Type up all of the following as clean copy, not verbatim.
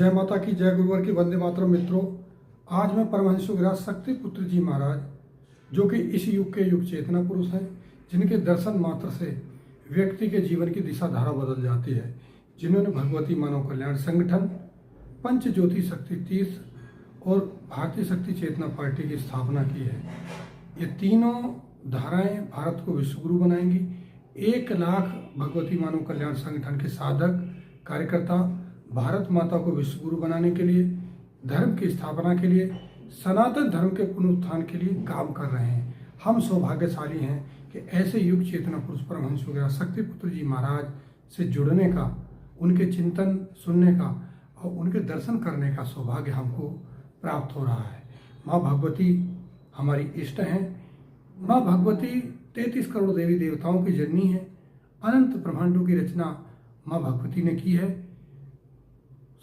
जय माता की, जय गुरुवर की, वंदे मातरम। मित्रों, आज मैं परमहंस योगीराज शक्ति पुत्र जी महाराज, जो कि इस युग के युग चेतना पुरुष हैं, जिनके दर्शन मात्र से व्यक्ति के जीवन की दिशा धारा बदल जाती है, जिन्होंने भगवती मानव कल्याण संगठन, पंच ज्योति शक्ति तीर्थ और भारतीय शक्ति चेतना पार्टी की स्थापना की है। ये तीनों धाराएं भारत को विश्वगुरु बनाएंगी। 1 लाख भगवती मानव कल्याण संगठन के साधक कार्यकर्ता भारत माता को विश्वगुरु बनाने के लिए, धर्म की स्थापना के लिए, सनातन धर्म के पुनरुत्थान के लिए काम कर रहे हैं। हम सौभाग्यशाली हैं कि ऐसे युग चेतना पुरुष परमहंस योगीराज शक्ति पुत्र जी महाराज से जुड़ने का, उनके चिंतन सुनने का और उनके दर्शन करने का सौभाग्य हमको प्राप्त हो रहा है। माँ भगवती हमारी इष्ट हैं। माँ भगवती 33 करोड़ देवी देवताओं की जननी है। अनंत ब्रह्मांडों की रचना माँ भगवती ने की है।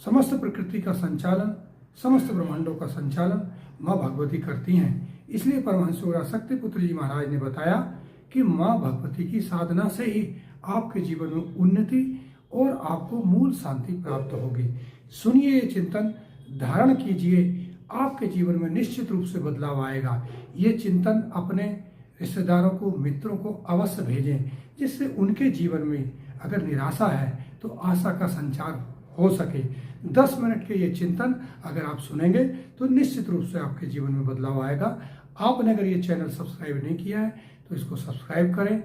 समस्त प्रकृति का संचालन, समस्त ब्रह्मांडों का संचालन माँ भगवती करती हैं। इसलिए परमहंस योगीराज शक्ति पुत्र जी महाराज ने बताया कि माँ भगवती की साधना से ही आपके जीवन में उन्नति और आपको मूल शांति प्राप्त होगी। सुनिए ये चिंतन, धारण कीजिए, आपके जीवन में निश्चित रूप से बदलाव आएगा। ये चिंतन अपने रिश्तेदारों को, मित्रों को अवश्य भेजें, जिससे उनके जीवन में अगर निराशा है तो आशा का संचार हो सके। 10 मिनट के ये चिंतन अगर आप सुनेंगे तो निश्चित रूप से आपके जीवन में बदलाव आएगा। आपने अगर ये चैनल सब्सक्राइब नहीं किया है तो इसको सब्सक्राइब करें,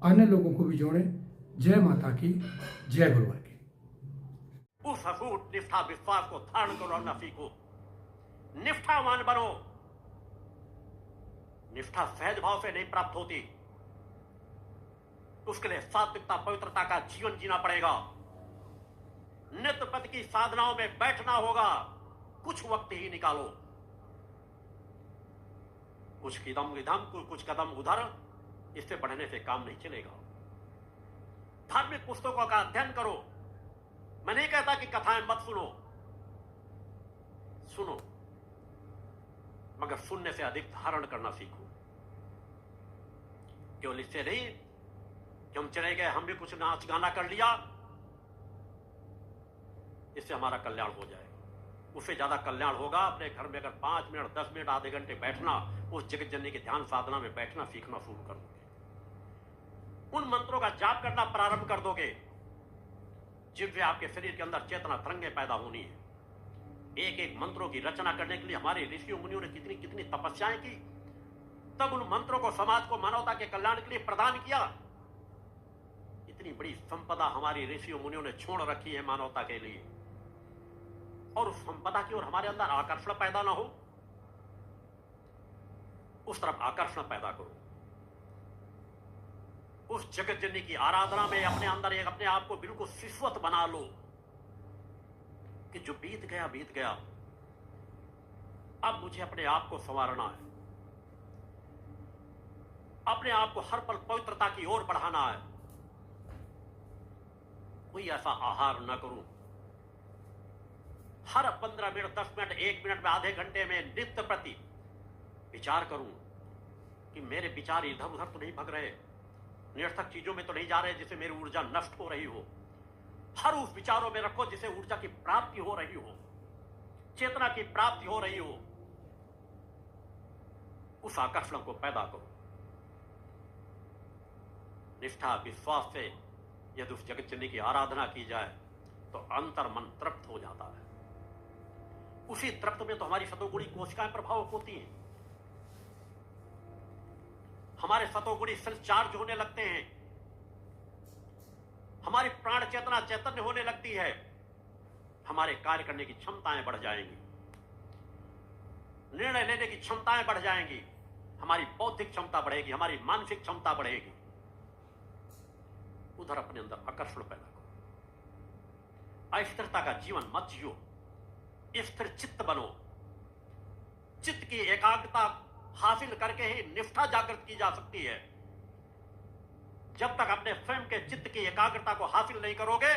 अन्य लोगों को भी जोड़ें। जय माता की, जय गुरुवर की। उस अटूट निष्ठा विश्वास को धारण करो और न सीखो। निष्ठावान बनो। निष्ठा सहज भाव से नहीं प्राप्त होती, उसके लिए सात्विकता पवित्रता का जीवन जीना पड़ेगा। नित्य पद की साधनाओं में बैठना होगा। कुछ वक्त ही निकालो, कुछ कदम इधम, कुछ कदम उधर, इससे बढ़ने से काम नहीं चलेगा। धार्मिक पुस्तकों का अध्ययन करो। मैं नहीं कहता कि कथाएं मत सुनो, सुनो, मगर सुनने से अधिक धारण करना सीखो। केवल इससे नहीं कि हम चले गए, हम भी कुछ नाच गाना कर लिया, इससे हमारा कल्याण हो जाएगा। उससे ज्यादा कल्याण होगा अपने घर में अगर 5 मिनट, 10 मिनट, आधे घंटे बैठना, उस जगत जननी के ध्यान साधना में बैठना सीखना शुरू कर दोगे। उन मंत्रों का जाप करना प्रारंभ कर दोगे जिनसे आपके शरीर के अंदर चेतना तरंगें पैदा होनी है। एक एक मंत्रों की रचना करने के लिए हमारे ऋषियों मुनियों ने कितनी कितनी तपस्याएं की, तब उन मंत्रों को समाज को मानवता के कल्याण के लिए प्रदान किया। इतनी बड़ी संपदा हमारी ऋषियों मुनियों ने छोड़ रखी है मानवता के लिए, और उस संपदा की ओर हमारे अंदर आकर्षण पैदा ना हो, उस तरफ आकर्षण पैदा करो। उस जगत जननी की आराधना में अपने अंदर एक अपने आप को बिल्कुल शिश्वत बना लो कि जो बीत गया बीत गया, अब मुझे अपने आप को संवारना है, अपने आप को हर पल पवित्रता की ओर बढ़ाना है। कोई ऐसा आहार न करूं, हर 15 मिनट, 10 मिनट, 1 मिनट में, आधे घंटे में नित्य प्रति विचार करूं कि मेरे विचार इधर उधर तो नहीं भग रहे, निरर्थक चीजों में तो नहीं जा रहे जिससे मेरी ऊर्जा नष्ट हो रही हो। हर उस विचारों में रखो जिससे ऊर्जा की प्राप्ति हो रही हो, चेतना की प्राप्ति हो रही हो। उस आकर्षण को पैदा करो। निष्ठा विश्वास से यदि उस जगत जननी की आराधना की जाए तो अंतर मन तृप्त हो जाता है। उसी तृप्त में तो हमारी सतोगुणी कोशिकाएं प्रभावित होती हैं, हमारे सतोगुणी सेल चार्ज होने लगते हैं, हमारी प्राण चेतना चैतन्य होने लगती है, हमारे कार्य करने की क्षमताएं बढ़ जाएंगी, निर्णय लेने की क्षमताएं बढ़ जाएंगी, हमारी बौद्धिक क्षमता बढ़ेगी, हमारी मानसिक क्षमता बढ़ेगी। उधर अपने अंदर आकर्षण पैदा करो। अस्थिरता का जीवन मत जियो, स्थिर चित्त बनो। चित्त की एकाग्रता हासिल करके ही निष्ठा जागृत की जा सकती है। जब तक अपने स्वयं के चित्त की एकाग्रता को हासिल नहीं करोगे,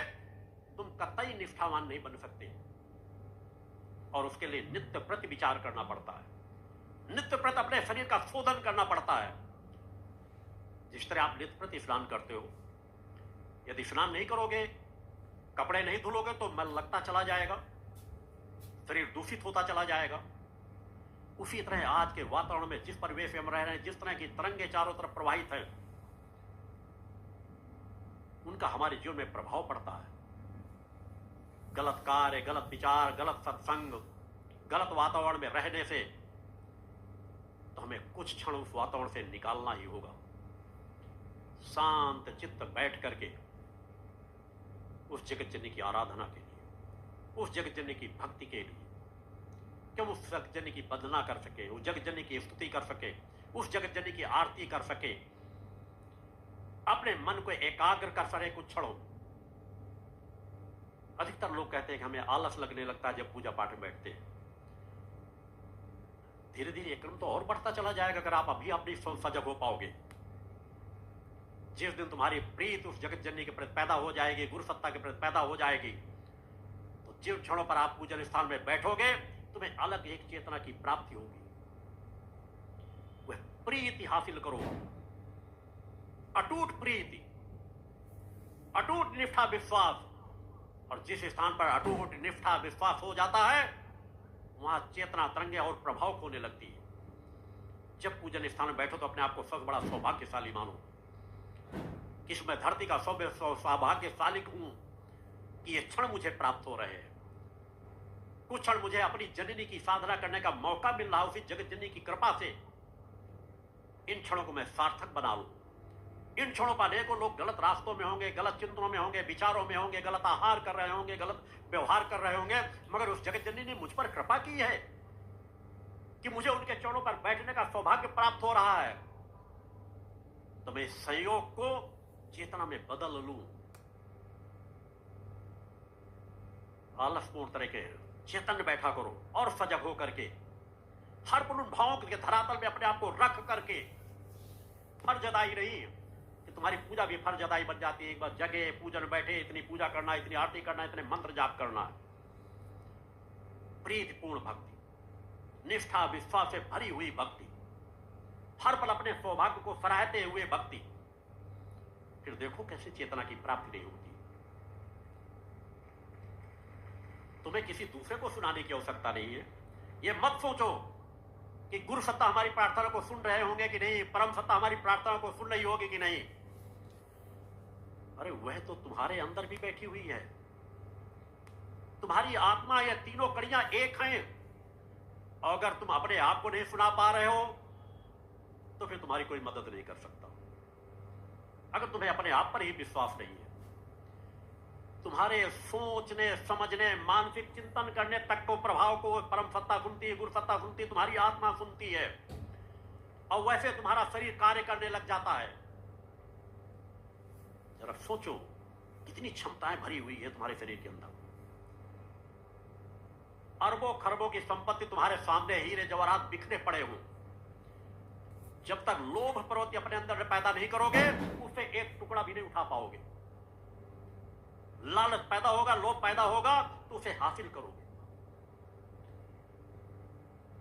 तुम कतई निष्ठावान नहीं बन सकते। और उसके लिए नित्य प्रति विचार करना पड़ता है, नित्य प्रति अपने शरीर का शोधन करना पड़ता है। जिस तरह आप नित्य प्रति स्नान करते हो, यदि स्नान नहीं करोगे, कपड़े नहीं धुलोगे तो मल लगता चला जाएगा, शरीर दूषित होता चला जाएगा। उसी तरह आज के वातावरण में जिस परिवेश में हम रह रहे हैं, जिस तरह की तरंगे चारों तरफ प्रवाहित हैं, उनका हमारे जीवन में प्रभाव पड़ता है। गलत कार्य, गलत विचार, गलत सत्संग, गलत वातावरण में रहने से तो हमें कुछ क्षण उस वातावरण से निकालना ही होगा। शांत चित्त बैठ करके उस जगत जननी की आराधना के लिए, उस जगत जननी की भक्ति के लिए, कि हम उस जगत जननी की वंदना कर सके, उस जगत जननी की स्तुति कर सके, उस जगत जननी की आरती कर सके, अपने मन को एकाग्र कर सके कुछ क्षणों। अधिकतर लोग कहते हैं कि हमें आलस लगने लगता है जब पूजा पाठ में बैठते हैं। धीरे धीरे ये क्रम तो और बढ़ता चला जाएगा अगर आप अभी अपनी सजग हो पाओगे। जिस दिन तुम्हारी प्रीत उस जगत जननी के प्रति पैदा हो जाएगी, गुरु सत्ता के प्रति पैदा हो जाएगी, तो जिन क्षणों पर आप पूजन स्थान में बैठोगे तुम्हें अलग एक चेतना की प्राप्ति होगी। वह प्रीति हासिल करो, अटूट प्रीति, अटूट निष्ठा विश्वास। और जिस स्थान पर अटूट निष्ठा विश्वास हो जाता है वहां चेतना तरंगे और प्रभाव होने लगती है। जब पूजन स्थान में बैठो तो अपने आप को सबसे बड़ा सौभाग्यशाली मानो कि इसमें धरती का सौभाग्यशाली हूं कि ये क्षण मुझे प्राप्त हो रहे हैं। कुछ क्षण मुझे अपनी जननी की साधना करने का मौका मिल रहा है, उसी जगत जननी की कृपा से इन क्षणों को मैं सार्थक बना लूं। इन क्षणों पर अनेकों लोग गलत रास्तों में होंगे, गलत चिंतनों में होंगे, विचारों में होंगे, गलत आहार कर रहे होंगे, गलत व्यवहार कर रहे होंगे, मगर उस जगत जननी ने मुझ पर कृपा की है कि मुझे उनके चरणों पर बैठने का सौभाग्य प्राप्त हो रहा है। तो मैं इस संयोग को चेतना में बदल लूं। आलसपूर्ण तरीके चेतन बैठा करो और सजग हो करके हर पुन भावों के धरातल में अपने आप को रख करके फर्ज अदाई रही कि तुम्हारी पूजा भी फर्ज अदाई बन जाती है। एक बार जगे पूजन बैठे, इतनी पूजा करना, इतनी आरती करना, इतने मंत्र जाप करना, प्रीतिपूर्ण भक्ति, निष्ठा विश्वास से भरी हुई भक्ति, हर पल अपने सौभाग्य को सराहते हुए भक्ति। फिर देखो कैसे चेतना की प्राप्ति नहीं होती। तुम्हें किसी दूसरे को सुनाने की आवश्यकता नहीं है। ये मत सोचो कि गुरु सत्ता हमारी प्रार्थना को सुन रहे होंगे कि नहीं, परम सत्ता हमारी प्रार्थना को सुन रही होगी कि नहीं। अरे वह तो तुम्हारे अंदर भी बैठी हुई है। तुम्हारी आत्मा, ये तीनों कड़ियां एक हैं। और अगर तुम अपने आप को नहीं सुना पा रहे हो तो फिर तुम्हारी कोई मदद नहीं कर सकता। अगर तुम्हें अपने आप पर ही विश्वास नहीं है, तुम्हारे सोचने, समझने, मानसिक चिंतन करने तक को प्रभाव को परम सत्ता सुनती है, गुरु सत्ता सुनती है, तुम्हारी आत्मा सुनती है, और वैसे तुम्हारा शरीर कार्य करने लग जाता है। जरा सोचो कितनी क्षमताएं भरी हुई है तुम्हारे शरीर के अंदर। अरबों खरबों की संपत्ति तुम्हारे सामने, हीरे जवाहरात बिखरे पड़े हों, जब तक लोभ प्रवृत्ति अपने अंदर पैदा नहीं करोगे उससे एक टुकड़ा भी नहीं उठा पाओगे। लालच पैदा होगा, लोभ पैदा होगा तो उसे हासिल करोगे।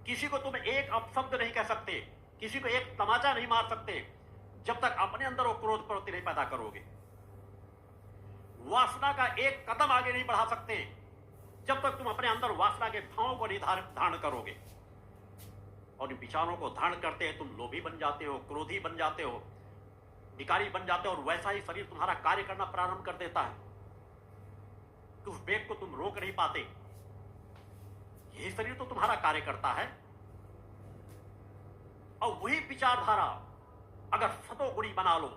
किसी को तुम एक अपशब्द नहीं कह सकते, किसी को एक तमाचा नहीं मार सकते जब तक अपने अंदर वो क्रोध प्रवृत्ति नहीं पैदा करोगे। वासना का एक कदम आगे नहीं बढ़ा सकते जब तक तुम अपने अंदर वासना के भावों को नहीं धारण करोगे। और इन विचारों को धारण करते हैं तुम लोभी बन जाते हो, क्रोधी बन जाते हो, विकारी बन जाते हो, और वैसा ही शरीर तुम्हारा कार्य करना प्रारंभ कर देता है। तो उस वेग को तुम रोक नहीं पाते। यही शरीर तो तुम्हारा कार्य करता है। और वही विचारधारा अगर सतोगुणी बना लो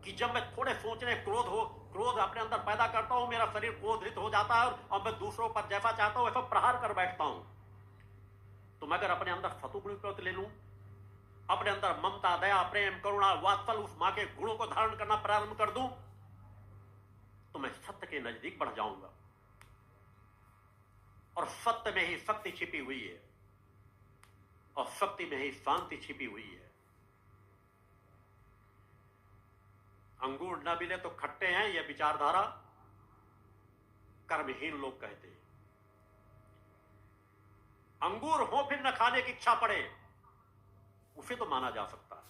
कि जब मैं थोड़े सोचने क्रोध अपने अंदर पैदा करता हूं, मेरा शरीर क्रोधित हो जाता है और मैं दूसरों पर जैसा चाहता हूं वैसा प्रहार कर बैठता हूं। तो मैं अगर अपने अंदर सतोगुणी प्रवृत्ति ले लूं, अपने अंदर ममता, दया, प्रेम, करुणा, वात्सल, उस मां के गुणों को धारण करना प्रारंभ कर दूं, तो मैं सत्य के नजदीक बढ़ जाऊंगा। और सत्य में ही शक्ति छिपी हुई है, और शक्ति में ही शांति छिपी हुई है। अंगूर न मिले तो खट्टे हैं, यह विचारधारा कर्महीन लोग कहते हैं। अंगूर हो फिर न खाने की इच्छा पड़े, उसे तो माना जा सकता है।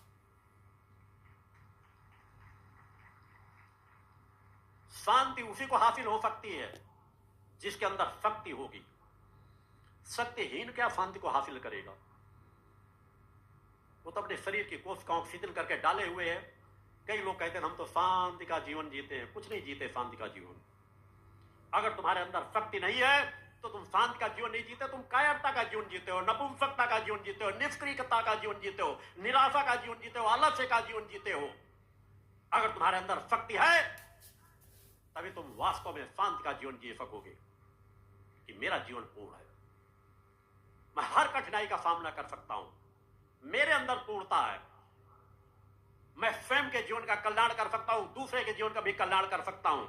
शांति उसी को हासिल हो सकती है जिसके अंदर शक्ति होगी, शक्तिहीन क्या शांति को हासिल करेगा? वो तो अपने शरीर की कोशिकाओं को शिथिल करके डाले हुए है। कई लोग कहते हैं हम तो शांति का जीवन जीते हैं। कुछ नहीं जीते शांति का जीवन। अगर तुम्हारे अंदर शक्ति नहीं है तो तुम शांति का जीवन नहीं जीते, तुम कायरता का जीवन जीते हो, नपुंसकता का जीवन जीते हो, निष्क्रियता का जीवन जीते हो, निराशा का जीवन जीते हो, आलस्य का जीवन जीते हो। अगर तुम्हारे अंदर शक्ति है तभी तुम वास्तव में शांति का जीवन जी सकोगे कि मेरा जीवन पूर्ण है, मैं हर कठिनाई का सामना कर सकता हूं, मेरे अंदर पूर्णता है, मैं स्वयं के जीवन का कल्याण कर सकता हूं, दूसरे के जीवन का भी कल्याण कर सकता हूं।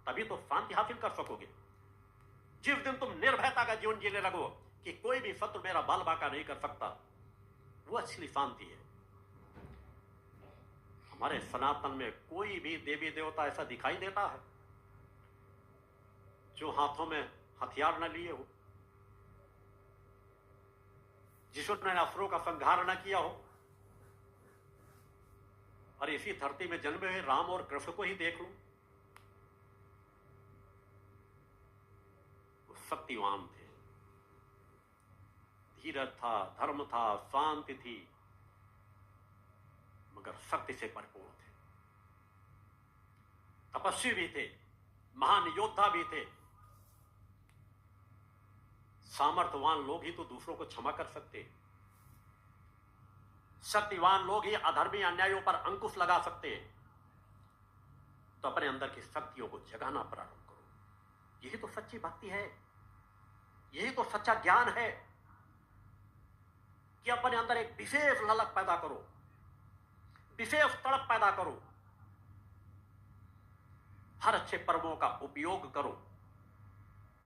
तभी तो शांति हासिल कर सकोगे। जिस दिन तुम निर्भयता का जीवन जीने लगो कि कोई भी शत्रु मेरा बाल बांका नहीं कर सकता, वो असली शांति है। हमारे सनातन में कोई भी देवी देवता ऐसा दिखाई देता है जो हाथों में हथियार न लिए हो, जिसने असुरों का संहार न किया हो? और इसी धरती में जन्मे हुए राम और कृष्ण को ही देख लो, वो शक्तिवान थे, धीरज था, धर्म था, शांति थी, मगर शक्ति से भरपूर थे, तपस्वी भी थे, महान योद्धा भी थे। सामर्थ्यवान लोग ही तो दूसरों को क्षमा कर सकते, शक्तिवान लोग ही अधर्मी अन्यायों पर अंकुश लगा सकते। तो अपने अंदर की शक्तियों को जगाना प्रारंभ करो। यही तो सच्ची भक्ति है, यही तो सच्चा ज्ञान है कि अपने अंदर एक विशेष ललक पैदा करो, विशेष तड़प पैदा करो, हर अच्छे पर्वों का उपयोग करो,